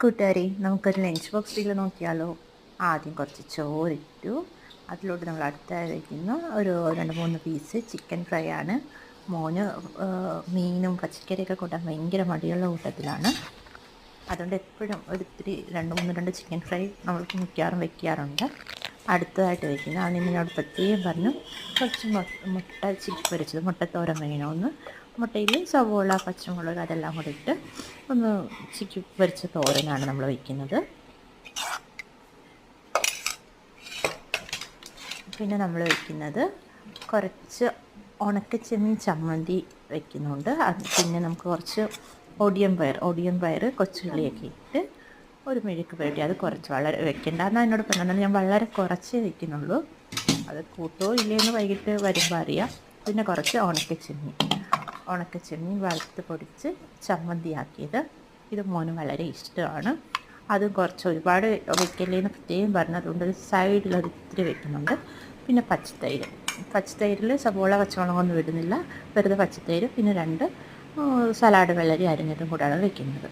കൂട്ടുകാരെ, നമുക്കൊരു ലഞ്ച് ബോക്സിൽ നോക്കിയാലോ. ആദ്യം കുറച്ച് ചോറിട്ടു. അതിലോട്ട് നമ്മൾ അടുത്തായി വയ്ക്കുന്ന ഒരു 2-3 പീസ് ചിക്കൻ ഫ്രൈ ആണ്. മോന് മീനും പച്ചക്കറിയൊക്കെ കൂട്ടാൻ ഭയങ്കര മടിയുള്ള കൂട്ടത്തിലാണ്. അതുകൊണ്ട് എപ്പോഴും ഒരിത്തിരി 2 ചിക്കൻ ഫ്രൈ നമ്മൾ മിക്കവാറും വെക്കാറുണ്ട്. അടുത്തതായിട്ട് വയ്ക്കുന്നത് അവനിന്നോട് പ്രത്യേകം പറഞ്ഞു, കുറച്ച് മുട്ട ചിക്കി പൊരിച്ചത്, മുട്ടത്തോരൻ വേണമെന്ന്. മുട്ടയിൽ സവോള, പച്ചമുളക് അതെല്ലാം കൂടെ ഇട്ട് ഒന്ന് ചിക്കി പൊരിച്ച തോരനാണ് നമ്മൾ വയ്ക്കുന്നത്. പിന്നെ നമ്മൾ വയ്ക്കുന്നത് കുറച്ച് ഉണക്കച്ചെമ്മീൻ ചമ്മന്തി വയ്ക്കുന്നുണ്ട്. അത് പിന്നെ നമുക്ക് കുറച്ച് ഒടിയൻ പയർ കൊച്ചുള്ളിയൊക്കെ ഇട്ട് ഒരു മെഴുക്ക് പുരട്ടി. അത് കുറച്ച് വളരെ വെക്കേണ്ടെന്ന് എന്നോട് പറഞ്ഞത്, ഞാൻ വളരെ കുറച്ചേ വയ്ക്കുന്നുള്ളൂ. അത് കൂട്ടോ ഇല്ലയെന്ന് വൈകിട്ട് വരുമ്പോൾ അറിയാം. പിന്നെ കുറച്ച് ഉണക്കച്ചെമ്മീൻ വറുത്ത് പൊടിച്ച് ചമ്മന്തിയാക്കിയത്. ഇത് മോന് വളരെ ഇഷ്ടമാണ്. അതും കുറച്ച് ഒരുപാട് വെക്കല്ലേന്ന് പ്രത്യേകം പറഞ്ഞതുകൊണ്ട് ഒരു സൈഡിൽ ഒരിത്തിരി വെക്കുന്നുണ്ട്. പിന്നെ പച്ചത്തൈരിൽ സവോള പച്ചമുളകൊന്നും ഇടുന്നില്ല, വെറുതെ പച്ചത്തൈര്, പിന്നെ 2 സലാഡ് വെള്ളരി അരിഞ്ഞതും കൂടെയാണ് വെക്കുന്നത്.